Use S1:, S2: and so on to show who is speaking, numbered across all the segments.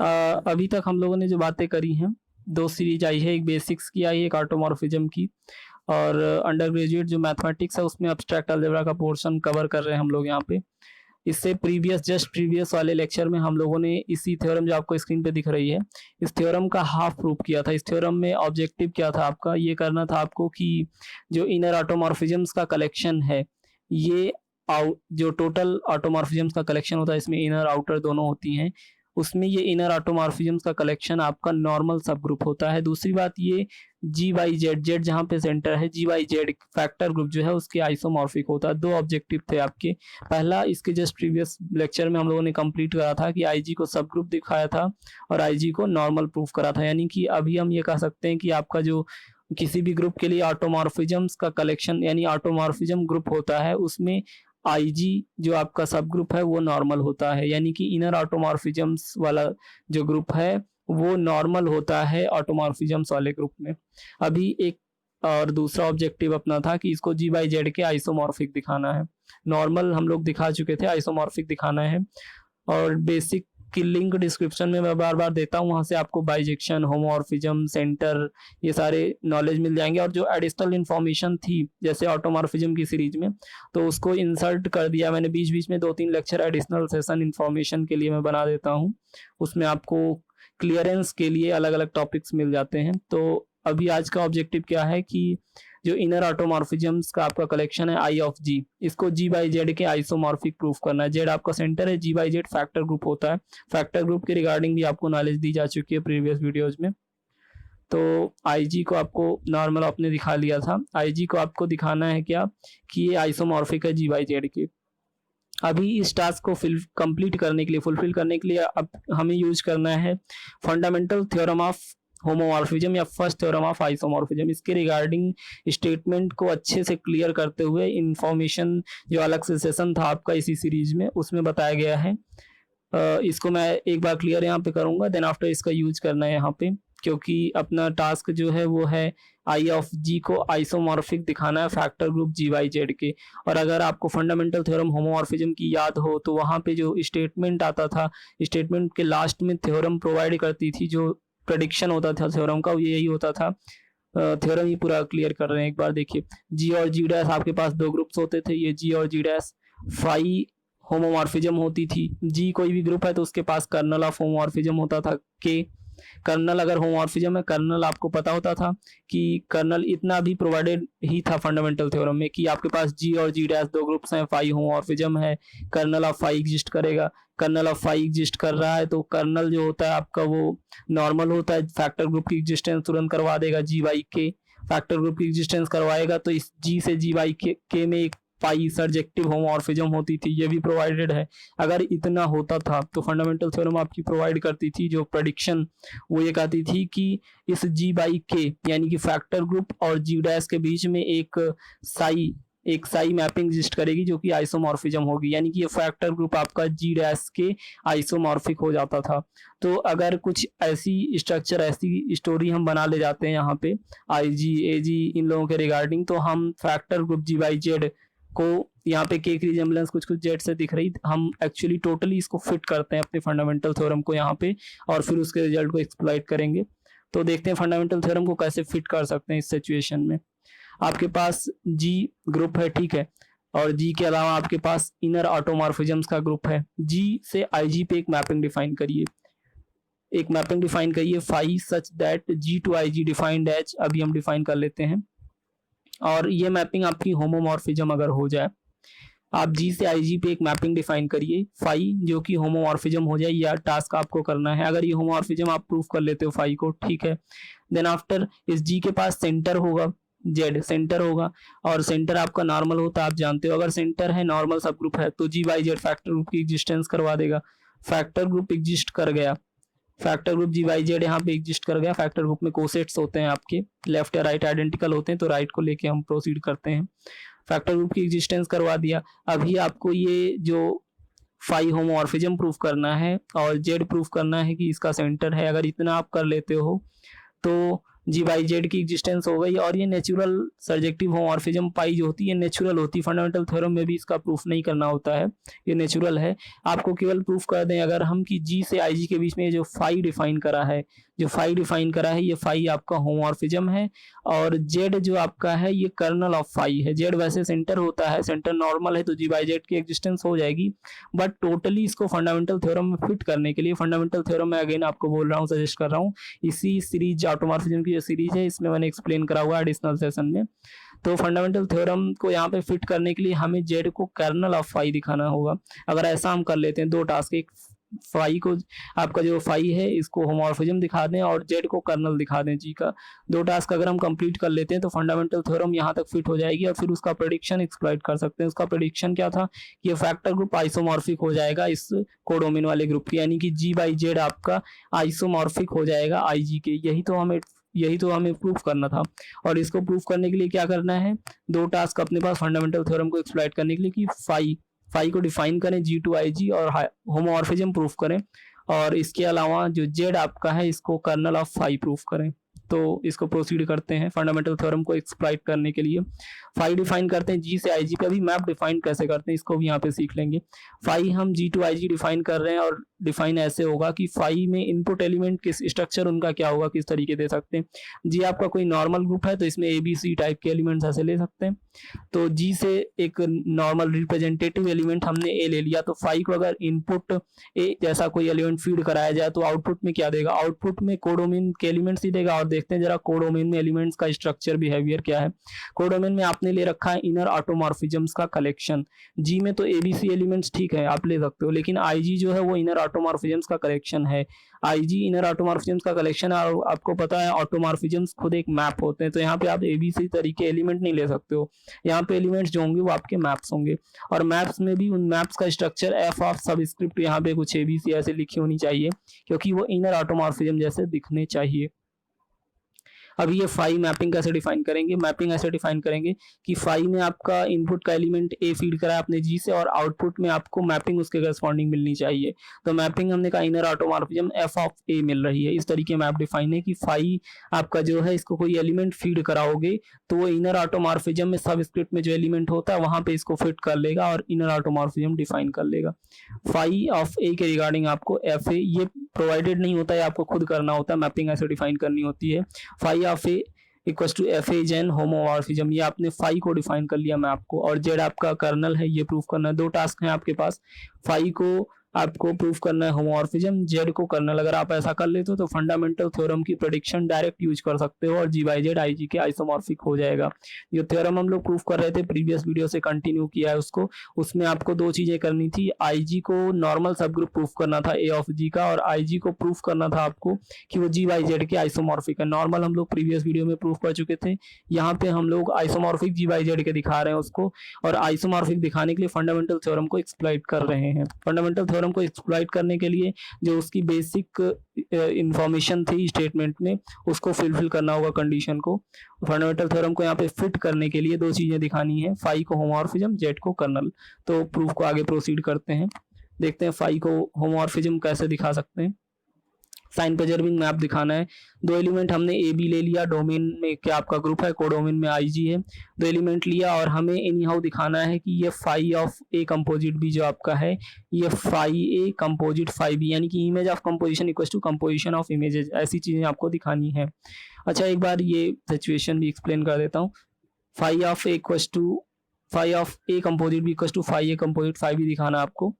S1: अभी तक हम लोगों ने जो बातें करी हैं, 2 सीरीज आई है, एक बेसिक्स की आई है, एक ऑटोमॉर्फिज्म की। और अंडर ग्रेजुएट जो मैथमेटिक्स है उसमें एब्स्ट्रैक्ट अलजेब्रा का पोर्शन कवर कर रहे हैं हम लोग यहाँ पे। इससे जस्ट प्रीवियस वाले लेक्चर में हम लोगों ने इसी थ्योरम जो आपको स्क्रीन पे दिख रही है, इस थ्योरम का हाफ प्रूफ किया था। इस थ्योरम में ऑब्जेक्टिव क्या था आपका, ये करना था आपको कि जो इनर ऑटोमॉर्फिज्म्स का कलेक्शन है, ये जो टोटल ऑटोमॉर्फिज्म्स का कलेक्शन होता है, इसमें इनर आउटर दोनों होती हैं, उसमें ये इनर ऑटोमॉर्फिज्म्स का कलेक्शन आपका नॉर्मल सब ग्रुप होता है। दूसरी बात ये जी वाई जेड, जेड जहाँ पे सेंटर है, जी वाई जेड फैक्टर ग्रुप जो है उसके आइसोमॉर्फिक होता है। 2 ऑब्जेक्टिव थे आपके। पहला, इसके जस्ट प्रीवियस लेक्चर में हम लोगों ने कंप्लीट करा था कि आईजी को सब ग्रुप दिखाया था और आईजी को नॉर्मल प्रूफ करा था। यानी कि अभी हम ये कह सकते हैं कि आपका जो किसी भी ग्रुप के लिए ऑटोमॉर्फिज्म्स का कलेक्शन यानी ऑटोमॉर्फिज्म ग्रुप होता है, उसमें आईजी जो आपका सब ग्रुप है वो नॉर्मल होता है। यानी कि इनर ऑटोमॉर्फिज्म्स वाला जो ग्रुप है वो नॉर्मल होता है ऑटोमॉर्फिज्म्स वाले ग्रुप में। अभी एक और दूसरा ऑब्जेक्टिव अपना था कि इसको जी बाई जेड के आइसोमॉर्फिक दिखाना है। नॉर्मल हम लोग दिखा चुके थे, आइसोमॉर्फिक दिखाना है। और बेसिक की लिंक डिस्क्रिप्शन में मैं बार बार देता हूँ, वहाँ से आपको बाइजेक्शन, होमोमॉर्फिज्म, सेंटर, ये सारे नॉलेज मिल जाएंगे। और जो एडिशनल इन्फॉर्मेशन थी जैसे ऑटोमॉर्फिज्म की सीरीज में, तो उसको इंसर्ट कर दिया मैंने बीच बीच में 2-3 लेक्चर एडिशनल सेशन इन्फॉर्मेशन के लिए मैं बना देता हूँ। उसमें आपको क्लियरेंस के लिए अलग अलग टॉपिक्स मिल जाते हैं। तो अभी आज का ऑब्जेक्टिव क्या है कि जो इनर ऑटोमॉर्फिज्म्स का आपका कलेक्शन है आई ऑफ जी, इसको जी बाई जेड के आइसोमॉर्फिक प्रूफ करना है। जेड आपका सेंटर है, जी बाई जेड फैक्टर ग्रुप होता है। फैक्टर ग्रुप के रिगार्डिंग भी आपको नॉलेज दी जा चुकी है प्रीवियस वीडियोज में। तो आईजी को आपको नॉर्मल आपने दिखा लिया था, आईजी को आपको दिखाना है क्या कि ये आइसोमॉर्फिक है जी बाई जेड के। अभी इस टास्क को कंप्लीट करने के लिए, फुलफिल करने के लिए अब हमें यूज करना है फंडामेंटल थ्योरम ऑफ होमोमॉर्फिज्म या फर्स्ट थ्योरम ऑफ आइसोमॉर्फिज्म। इसके रिगार्डिंग स्टेटमेंट को अच्छे से क्लियर करते हुए इंफॉर्मेशन जो अलग से सेशन था आपका इसी सीरीज में, उसमें बताया गया है। इसको मैं एक बार क्लियर यहाँ पे करूंगा, देन आफ्टर इसका यूज करना है यहाँ पे, क्योंकि अपना टास्क जो है वो है आई ऑफ जी को आइसोमॉर्फिक दिखाना है फैक्टर ग्रुप जी वाई जेड के। और अगर आपको फंडामेंटल थ्योरम होमोमॉर्फिज्म की याद हो तो वहाँ पे जो स्टेटमेंट आता था, स्टेटमेंट के लास्ट में थ्योरम प्रोवाइड करती थी, जो प्रेडिक्शन होता था थ्योरम का, वो यही होता था। थ्योरम ही पूरा क्लियर कर रहे हैं, एक बार देखिए। जी और जी डैश आपके पास 2 ग्रुप्स होते थे, ये जी और जी डैश। फाई होमोमॉर्फिज्म होती थी, जी कोई भी ग्रुप है तो उसके पास कर्नल ऑफ होमोमॉर्फिज्म होता था के। कर्नल अगर होमोमॉर्फिज्म है, कर्नल आपको पता होता था कि कर्नल इतना भी प्रोवाइडेड ही था फंडामेंटल थ्योरम में कि आपके पास जी और जी डैश 2 ग्रुप्स हैं, फाई होमोमॉर्फिज्म है, कर्नल ऑफ फाई एग्जिस्ट करेगा। कर्नल ऑफ फाई एग्जिस्ट कर रहा है तो कर्नल जो होता है आपका वो नॉर्मल होता है, फैक्टर ग्रुप की एग्जिस्टेंस तुरंत करवा देगा। जी वाई के फैक्टर ग्रुप की एग्जिस्टेंस करवाएगा तो इस जी से जी वाई के में एक पाई सर्जेक्टिव होमोमॉर्फिज्म होती थी, ये भी प्रोवाइडेड है। अगर इतना होता था तो फंडामेंटल थ्योरम आपकी प्रोवाइड करती थी जो प्रेडिक्शन, वो ये कहती थी कि इस जी बाई के यानी कि फैक्टर ग्रुप और जी डैश के बीच में एक साई मैपिंग एग्जिस्ट करेगी जो कि आइसोमॉर्फिज्म होगी, यानी कि ये फैक्टर ग्रुप आपका जी डैश के आइसोमॉर्फिक हो जाता था। तो अगर कुछ ऐसी स्ट्रक्चर, ऐसी स्टोरी हम बना ले जाते हैं यहाँ पे आई जी ए जी इन लोगों के रिगार्डिंग, तो हम factor group G by Z को यहाँ पे केक रिजेम्बलेंस कुछ कुछ जेड से दिख रही, हम एक्चुअली टोटली इसको फिट करते हैं अपने फंडामेंटल थ्योरम को यहाँ पे, और फिर उसके रिजल्ट को एक्सप्लॉइट करेंगे। तो देखते हैं फंडामेंटल थ्योरम को कैसे फिट कर सकते हैं इस सिचुएशन में। आपके पास जी ग्रुप है, ठीक है, और जी के अलावा आपके पास इनर ऑटोमॉर्फिज्म्स का ग्रुप है। जी से आई जी पे एक मैपिंग डिफाइन करिए, एक मैपिंग डिफाइन करिए phi such that G to I G defined H, अभी हम डिफाइन कर लेते हैं। और ये मैपिंग आपकी होमोमॉर्फिज्म अगर हो जाए, आप जी से आई जी पे एक मैपिंग डिफाइन करिए फाई जो कि होमोमॉर्फिज्म हो जाए, या टास्क आपको करना है। अगर ये होमोमॉर्फिज्म आप प्रूफ कर लेते हो फाई को, ठीक है, देन आफ्टर इस जी के पास सेंटर होगा, जेड सेंटर होगा, और सेंटर आपका नॉर्मल होता है, आप जानते हो। अगर सेंटर है, नॉर्मल सब ग्रुप है, तो जी बाई जेड फैक्टर ग्रुप की एग्जिस्टेंस करवा देगा। फैक्टर ग्रुप एग्जिस्ट कर गया, फैक्टर ग्रुप जी वाई जेड यहाँ पे एग्जिस्ट कर गया। फैक्टर ग्रुप में कोसेट्स होते हैं आपके, लेफ्ट या राइट आइडेंटिकल होते हैं, तो राइट को लेके हम प्रोसीड करते हैं। फैक्टर ग्रुप की एग्जिस्टेंस करवा दिया। अभी आपको ये जो फाई होमोमॉर्फिज्म प्रूफ करना है और जेड प्रूफ करना है कि इसका सेंटर है। अगर इतना आप कर लेते हो तो जी बाई जेड की एग्जिस्टेंस हो गई। और ये नेचुरल सर्जेक्टिव होमोमॉर्फिज्म पाई जो होती है नेचुरल होती है, फंडामेंटल थ्योरम में भी इसका प्रूफ नहीं करना होता है, ये नेचुरल है। आपको केवल प्रूफ कर दें अगर हम कि जी से आई जी के बीच में जो फाई डिफाइन करा है, जो फाई डिफाइन करा है, ये फाई आपका होमोमॉर्फिज्म है। और जेड जो आपका है ये कर्नल ऑफ फाई है। जेड वैसे सेंटर होता है, सेंटर नॉर्मल है, तो जी बाई जेड की एग्जिस्टेंस हो जाएगी। बट टोटली इसको फंडामेंटल थ्योरम में फिट करने के लिए, फंडामेंटल थ्योरम में अगेन आपको बोल रहा हूँ, सजेस्ट कर रहा हूँ, इसी सीरीज ऑटोमॉर्फिज्म की जो सीरीज है इसमें मैंने एक्सप्लेन करा हुआ है एडिशनल सेशन में। तो फंडामेंटल थ्योरम को यहाँ पे फिट करने के लिए हमें जेड को कर्नल ऑफ फाई दिखाना होगा। अगर ऐसा हम कर लेते हैं, दो टास्क, एक फाई को, आपका जो फाई है इसको होमोमॉर्फिज्म दिखा दें और जेड को कर्नल दिखा दें जी का, दो टास्क अगर हम कंप्लीट कर लेते हैं तो फंडामेंटल थ्योरम यहाँ तक फिट हो जाएगी। और फिर उसका प्रेडिक्शन एक्सप्लॉइट कर सकते हैं। उसका प्रेडिक्शन क्या था कि ये फैक्टर ग्रुप आइसोमॉर्फिक हो जाएगा इस कोडोमेन वाले ग्रुप की, यानी कि जी बाई जेड आपका आइसोमॉर्फिक हो जाएगा आई जी के। यही तो हमें प्रूफ करना था। और इसको प्रूफ करने के लिए क्या करना है, दो टास्क अपने पास फंडामेंटल थ्योरम को एक्सप्लॉइट करने के लिए कि फाई को डिफाइन करें जी टू आई जी और होमोमॉर्फिज्म प्रूफ करें। और इसके अलावा जो जेड आपका है इसको कर्नल ऑफ फाई प्रूफ करें। तो इसको प्रोसीड करते हैं फंडामेंटल थ्योरम को एक्सप्लॉइट करने के लिए। फाई डिफाइन करते हैं जी से आई जी पे। अभी मैप डिफाइन कैसे करते हैं इसको भी यहाँ पे सीख लेंगे। फाई हम जी टू आई जी डिफाइन कर रहे हैं और डिफाइन ऐसे होगा कि फाई में इनपुट एलिमेंट किस स्ट्रक्चर उनका क्या होगा, किस तरीके दे सकते हैं। जी आपका कोई नॉर्मल ग्रुप है तो इसमें ए बी सी टाइप के एलिमेंट्स ऐसे ले सकते हैं। तो जी से एक नॉर्मल रिप्रेजेंटेटिव एलिमेंट हमने ए ले लिया, तो फाई को अगर इनपुट ए जैसा कोई एलिमेंट फीड कराया जाए तो आउटपुट में क्या देगा, आउटपुट में कोडोमेन के एलिमेंट्स ही देगा। और देखते हैं जरा कोडोमेन में एलिमेंट्स का स्ट्रक्चर बिहेवियर क्या है। कोडोमेन में आपने ले रखा है इनर ऑटोमॉर्फिज्म्स का कलेक्शन। जी में तो एबीसी एलिमेंट्स ठीक है आप ले सकते हो, लेकिन आईजी जो है वो इनर ऑटोमॉर्फिज्म्स का कलेक्शन है। आईजी इनर ऑटोमॉर्फिज्म्स का कलेक्शन है। और आपको पता है ऑटोमॉर्फिज्म्स खुद एक मैप होते हैं, तो यहाँ पे आप एबीसी तरीके एलिमेंट नहीं ले सकते हो। यहाँ पे एलिमेंट्स जो होंगे वो आपके मैप्स होंगे। और मैप्स में भी उन मैप्स का स्ट्रक्चर एफ ऑफ सबस्क्रिप्ट यहाँ पे कुछ एबीसी ऐसे लिखी होनी चाहिए, क्योंकि वो इनर ऑटोमॉर्फिज्म जैसे दिखने चाहिए। अब ये फाई मैपिंग कैसे डिफाइन करेंगे, मैपिंग ऐसे डिफाइन करेंगे कि फाई में आपका इनपुट का एलिमेंट ए फीड करा है आपने जी से, और आउटपुट में आपको मैपिंग उसके करस्पॉन्डिंग मिलनी चाहिए। तो मैपिंग हमने कहा इनर ऑटोमॉर्फिज्म एफ ऑफ ए मिल रही है। इस तरीके मैप डिफाइन है कि फाई आपका जो है इसको कोई एलिमेंट फीड कराओगे तो वो इनर ऑटोमॉर्फिज्म में सबस्क्रिप्ट में जो एलिमेंट होता है वहां पे इसको फिट कर लेगा और इनर ऑटोमॉर्फिज्म डिफाइन कर लेगा। फाई ऑफ ए के रिगार्डिंग आपको एफ ए ये प्रोवाइडेड नहीं होता है, आपको खुद करना होता है, मैपिंग ऐसे डिफाइन करनी होती है। Phi of A equal to F A then homomorphism, ये आपने फाई को डिफाइन कर लिया मैप को। और जेड आपका कर्नल है, ये प्रूफ करना है। दो टास्क हैं आपके पास, फाई को आपको प्रूफ करना है होमोमॉर्फिज्म, जेड को कर्नल। अगर आप ऐसा कर लेते हो तो फंडामेंटल थ्योरम की प्रेडिक्शन डायरेक्ट यूज कर सकते हो और जी बाई जेड आई जी के आइसोमॉर्फिक हो जाएगा। जो थ्योरम हम लोग प्रूफ कर रहे थे प्रीवियस वीडियो से कंटिन्यू किया है उसको, उसमें आपको दो चीजें करनी थी। आई जी को नॉर्मल सब ग्रुप प्रूफ करना था ए ऑफ जी का, और आई जी को प्रूफ करना था आपको कि वो जी बाई जेड के आइसोमॉर्फिक है। नॉर्मल हम लोग प्रीवियस वीडियो में प्रूफ कर चुके थे, यहाँ पे हम लोग आइसोमॉर्फिक जी बाई जेड के दिखा रहे हैं उसको। और आइसोमॉर्फिक दिखाने के लिए फंडामेंटल थ्योरम को एक्सप्लॉइट कर रहे हैं। फंडामेंटल थ्योरम को एक्सप्लॉइट करने के लिए जो उसकी बेसिक इंफॉर्मेशन थी स्टेटमेंट में उसको फिलफिल करना होगा कंडीशन को। फंडामेंटल थ्योरम को यहाँ पे फिट करने के लिए दो चीजें दिखानी है, फाई को होमोमॉर्फिज्म, जेड को कर्नल। तो प्रूफ को आगे प्रोसीड करते हैं, देखते हैं फाई को होमोमॉर्फिज्म कैसे दिखा सकते हैं। साइन प्रिजर्विंग मैप दिखाना है। दो एलिमेंट हमने ए बी ले लिया, डोमेन में क्या आपका ग्रुप है, कोडोमेन में आई जी है। दो एलिमेंट लिया और हमें एनी हाउ दिखाना है कि ये phi of A composite B जो आपका है ये phi A composite phi B, यानी कि image of composition equal to composition of images, ऐसी चीजें आपको दिखानी है। अच्छा एक बार ये सिचुएशन भी एक्सप्लेन कर देता हूँ। Phi of A equal to phi of A composite B equal to phi A composite phi B दिखाना आपको।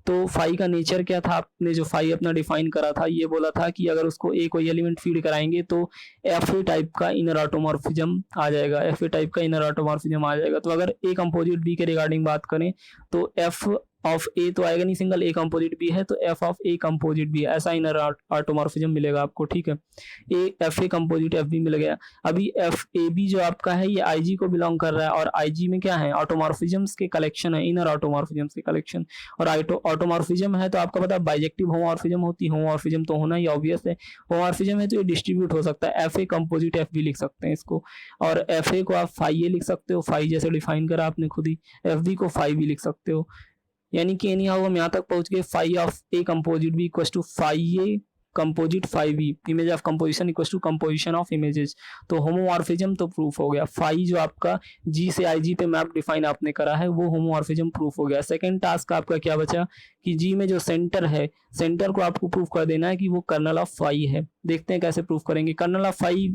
S1: तो फाई का नेचर क्या था, आपने जो फाई अपना डिफाइन करा था ये बोला था कि अगर उसको ए कोई एलिमेंट फीड कराएंगे तो एफ ए टाइप का इनर ऑटोमॉर्फिज्म आ जाएगा, एफ ए टाइप का इनर ऑटोमॉर्फिज्म आ जाएगा। तो अगर ए कंपोजिट बी के रिगार्डिंग बात करें तो एफ ऑफ ए तो आएगा नहीं, सिंगल ए कंपोजिट बी है तो F of A composite B, ऐसा इनर ऑटोमॉर्फिज्म मिलेगा आपको, ठीक है। A F A composite F B मिल गया। अभी एफ ए बी जो आपका है ये आई जी को बिलोंग कर रहा है, और आई जी में क्या है, ऑटोमॉर्फिज्म्स के कलेक्शन है, इनर ऑटोमॉर्फिज्म्स के कलेक्शन। और ऑटोमॉर्फिज्म है तो आपको पता है बाइजेक्टिव होमोमॉर्फिज्म होती है, होमोमॉर्फिज्म तो होना ही ऑब्वियस है। होमोमॉर्फिज्म है तो ये डिस्ट्रीब्यूट हो सकता है, F A composite F B लिख सकते हैं इसको। और एफ ए को आप फाई ए लिख सकते हो, फाई जैसे डिफाइन करा आपने खुद ही। एफ बी को फाई बी लिख सकते हो, यानी कि एनी हाउ हम यहाँ तक पहुंच गए। Phi of A composite B equal to phi A composite 5e, image of composition equal to composition of images. तो होमोमॉर्फिज्म तो प्रूफ हो गया। फाई जो आपका जी से आई जी पे मैप डिफाइन आपने करा है वो होमोमॉर्फिज्म प्रूफ हो गया। सेकंड टास्क आपका क्या बचा कि जी में जो सेंटर है, सेंटर को आपको प्रूफ कर देना है कि वो कर्नल ऑफ फाई है। देखते हैं कैसे प्रूफ करेंगे। कर्नल ऑफ फाई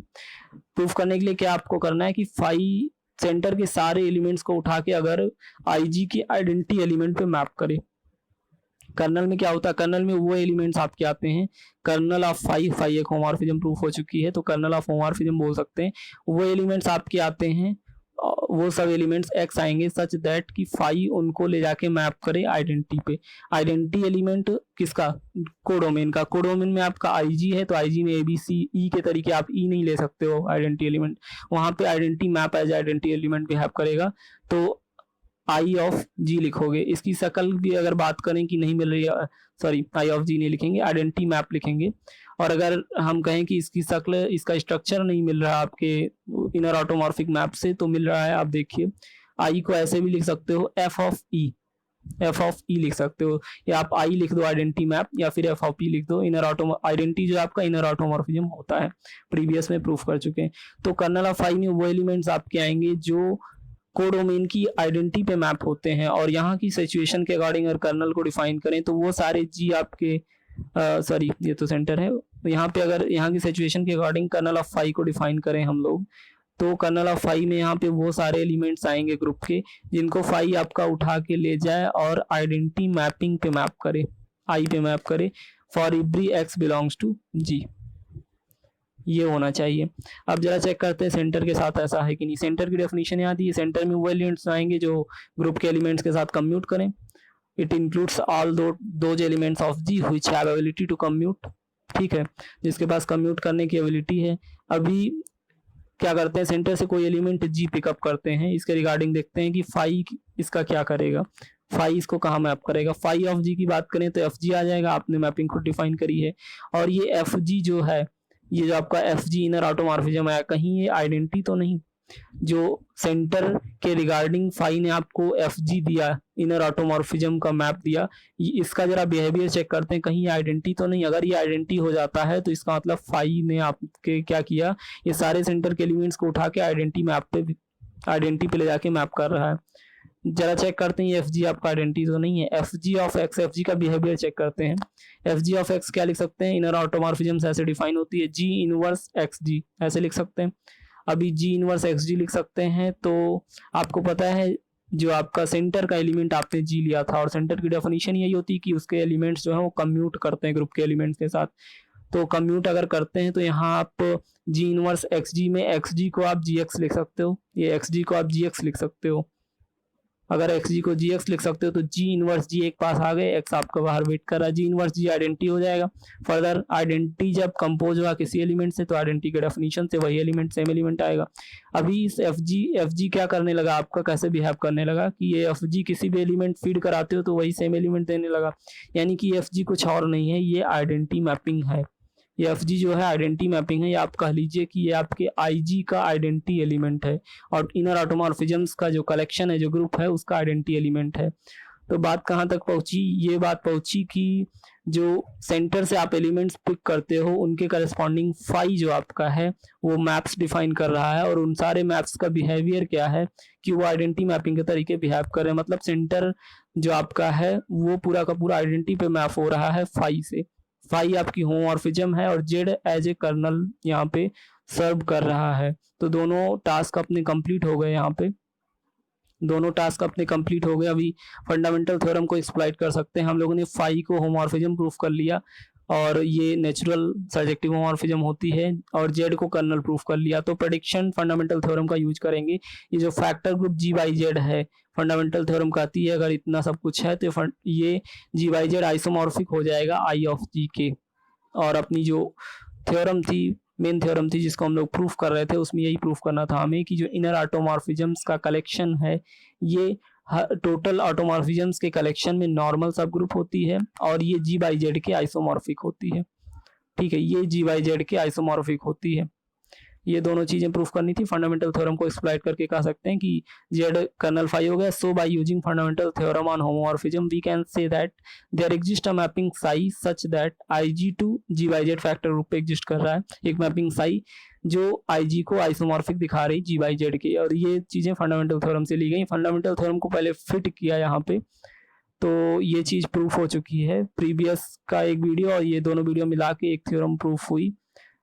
S1: प्रूफ करने के लिए क्या आपको करना है कि फाई सेंटर के सारे एलिमेंट्स को उठा के अगर आईजी की आइडेंटिटी एलिमेंट पे मैप करे। कर्नल में क्या होता है, कर्नल में वो एलिमेंट्स आपके आते हैं, कर्नल ऑफ फाई एक होमोमॉर्फिज्म प्रूफ हो चुकी है तो कर्नल ऑफ होमोमॉर्फिज्म बोल सकते हैं। वो एलिमेंट्स आपके आते हैं, वो सब एलिमेंट्स एक्स आएंगे सच दैट कि फाई उनको ले जाके मैप करे आइडेंटिटी पे। आइडेंटिटी एलिमेंट किसका, कोडोमेन का। कोडोमेन में आपका आईजी है तो आईजी में एबीसी ई के तरीके आप ई नहीं ले सकते हो आइडेंटिटी एलिमेंट, वहां पे identity map as identity element behave करेगा तो आई ऑफ जी लिखोगे। इसकी शक्ल भी अगर बात करें कि नहीं मिल रही है, सॉरी आई ऑफ जी नहीं लिखेंगे, आइडेंटिटी मैप लिखेंगे। और अगर हम कहें कि इसकी शक्ल, इसका स्ट्रक्चर नहीं मिल रहा आपके इनर ऑटोमॉर्फिक मैप से तो मिल रहा है, आप देखिए आई को ऐसे भी लिख सकते हो एफ ऑफ ई लिख सकते हो, या आप आई लिख दो आइडेंटिटी मैप या फिर एफ ऑफ ई लिख दो। इनर ऑटो आइडेंटिटी जो आपका इनर ऑटोमॉर्फिज्म होता है, प्रीवियस में प्रूफ कर चुके हैं। तो कर्नल ऑफ फाई में वो एलिमेंट्स आपके आएंगे जो कोडोमेन की आइडेंटिटी पे मैप होते हैं और यहाँ की सिचुएशन के अकॉर्डिंग अगर कर्नल को डिफाइन करें तो वो सारे जी आपके सॉरी ये तो सेंटर है, तो यहाँ पे अगर यहाँ की सिचुएशन के अकॉर्डिंग कर्नल ऑफ फाई को डिफाइन करें हम लोग तो कर्नल ऑफ फाई में यहाँ पे वो सारे एलिमेंट्स आएंगे ग्रुप के जिनको फाई आपका उठा के ले जाए और आइडेंटिटी मैपिंग पे मैप करे, आई पे मैप करे for every X belongs to G. ये होना चाहिए। अब जरा चेक करते हैं सेंटर के साथ ऐसा है कि नहीं। सेंटर की डेफिनेशन यहाँ दी है, सेंटर में वो एलिमेंट्स आएंगे जो ग्रुप के एलिमेंट्स के साथ कम्यूट करें। It includes all those elements of G which have ability to commute, ठीक है, जिसके पास कम्यूट करने की एबिलिटी है। अभी क्या करते हैं, सेंटर से कोई एलिमेंट जी पिकअप करते हैं, इसके रिगार्डिंग देखते हैं कि फाई इसका क्या करेगा, फाई इसको कहाँ मैप करेगा। फाई ऑफ जी की बात करें तो एफ जी आ जाएगा, आपने मैपिंग खुद डिफाइन करी है। और ये एफ जी जो है, ये जो आपका एफ जी इनर ऑटोमॉर्फिज्म है, कहीं ये आइडेंटिटी तो नहीं, जो सेंटर के रिगार्डिंग फाई ने आपको एफ जी दिया, इनर ऑटोमॉर्फिज्म का मैप दिया, इसका जरा बिहेवियर चेक करते हैं कहीं आइडेंटिटी तो नहीं। अगर ये आइडेंटिटी हो जाता है तो इसका मतलब फाई ने आपके क्या किया, ये सारे सेंटर के एलिमेंट्स को उठा के आइडेंटिटी पे ले जाके मैप कर रहा है। जरा चेक करते हैं एफ जी आपका आइडेंटिटी तो नहीं है। F G of x, F G का बिहेवियर चेक करते हैं। एफ जी ऑफ एक्स क्या लिख सकते हैं, इनर ऑटोमॉर्फिज्म ऐसे डिफाइन होती है, जी इनवर्स एक्स जी ऐसे लिख सकते हैं। अभी जी इनवर्स एक्स जी लिख सकते हैं तो आपको पता है जो आपका सेंटर का एलिमेंट आपने जी लिया था और सेंटर की डेफिनेशन यही होती है कि उसके एलिमेंट्स जो है वो कम्यूट करते हैं ग्रुप के एलिमेंट्स के साथ। तो कम्यूट अगर करते हैं तो यहाँ आप जी इनवर्स एक्स जी में एक्स जी को आप जी एक्स लिख सकते हो, ये एक्स जी को आप जी एक्स लिख सकते हो। अगर एक्स जी को जी एक्स लिख सकते हो तो जी इनवर्स जी एक पास आ गए, एक्स आपका बाहर वेट कर रहा है, जी इनवर्स जी आइडेंटिटी हो जाएगा। फर्दर आइडेंटिटी जब कंपोज हुआ किसी एलिमेंट से तो आइडेंटिटी के डेफिनेशन से वही एलिमेंट सेम एलिमेंट आएगा। अभी इस एफ जी क्या करने लगा आपका, कैसे बिहेव करने लगा कि ये एफ जी किसी भी एलिमेंट फीड कराते हो तो वही सेम एलिमेंट देने लगा, यानी कि एफ जी कुछ और नहीं है, ये आइडेंटिटी मैपिंग है। ये एफ जी जो है आइडेंटिटी मैपिंग है, या आप कह लीजिए कि ये आपके आई जी का आइडेंटिटी एलिमेंट है और इनर ऑटोमॉर्फिज्म्स का जो कलेक्शन है, जो ग्रुप है, उसका आइडेंटिटी एलिमेंट है। तो बात कहाँ तक पहुंची, ये बात पहुंची कि जो सेंटर से आप एलिमेंट्स पिक करते हो उनके करस्पॉन्डिंग फाई जो आपका है वो मैप्स डिफाइन कर रहा है और उन सारे मैप्स का बिहेवियर क्या है कि वो आइडेंटिटी मैपिंग के तरीके बिहेव कर रहे हैं। मतलब सेंटर जो आपका है वो पूरा का पूरा आइडेंटिटी पे मैप हो रहा है फाई से। फाई आपकी होमोमॉर्फिज्म है और जेड एज ए कर्नल यहाँ पे सर्व कर रहा है। तो दोनों टास्क अपने कंप्लीट हो गए, यहाँ पे दोनों टास्क अपने कंप्लीट हो गए। अभी फंडामेंटल थ्योरम को एक्सप्लॉइट कर सकते हैं। हम लोगों ने फाई को होमोमॉर्फिज्म प्रूफ कर लिया और ये नेचुरल सर्जेक्टिव होमोमॉर्फिज्म होती है, और जेड को कर्नल प्रूफ कर लिया। तो प्रेडिक्शन फंडामेंटल थ्योरम का यूज करेंगे। ये जो factor group G by Z है, फंडामेंटल थ्योरम कहती है अगर इतना सब कुछ है तो ये जी बाई जेड आइसोमॉर्फिक हो जाएगा आई ऑफ जी के। और अपनी जो थ्योरम थी, मेन थ्योरम थी जिसको हम लोग प्रूफ कर रहे थे, उसमें यही प्रूफ करना था हमें कि जो इनर ऑटोमॉर्फिज्म्स का कलेक्शन है ये टोटल ऑटोमॉर्फिज्म्स के कलेक्शन में नॉर्मल सब ग्रुप होती है और ये जी बाई जेड के आइसोमॉर्फिक होती है। ठीक है, ये जी बाई जेड के आइसोमॉर्फिक होती है। ये दोनों चीजें प्रूफ करनी थी। फंडामेंटल थ्योरम को एक्सप्लॉइट करके कह सकते हैं कि जेड कर्नल फाई हो गया। So by using fundamental theorem on homomorphism we can say that there exist a mapping psi such that IG to G by Z factor रूप पे एग्जिस्ट कर रहा है, एक मैपिंग साई जो IG को आइसोमॉर्फिक दिखा रही G बाई जेड के। और ये चीजें फंडामेंटल थ्योरम से ली गई। फंडामेंटल थ्योरम को पहले फिट किया यहाँ पे, तो ये चीज प्रूफ हो चुकी है। प्रीवियस का एक वीडियो और ये दोनों वीडियो मिला के एक थ्योरम प्रूफ हुई।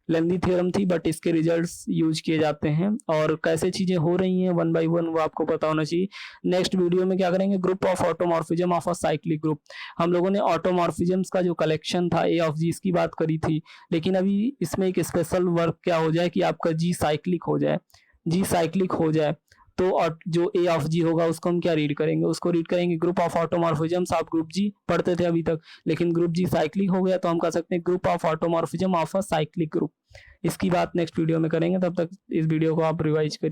S1: लेंदी थ्योरम थी बट इसके रिजल्ट्स यूज किए जाते हैं। और कैसे चीजें हो रही हैं वन बाय वन वो आपको पता होना चाहिए। नेक्स्ट वीडियो में क्या करेंगे, group of automorphism of a cyclic group. हम लोगों ने ऑटोमॉर्फिज्म्स का जो कलेक्शन था A ऑफ G इसकी बात करी थी, लेकिन अभी इसमें एक स्पेशल वर्क क्या हो जाए कि आपका G साइक्लिक हो जाए। G साइक्लिक हो जाए तो जो A ऑफ G होगा उसको हम क्या रीड करेंगे, उसको रीड करेंगे group of automorphisms of group G पढ़ते थे अभी तक, लेकिन ग्रुप G साइक्लिक हो गया तो हम कह सकते हैं group of automorphism of a cyclic group. इसकी बात नेक्स्ट वीडियो में करेंगे, तब तक इस वीडियो को आप रिवाइज करिए।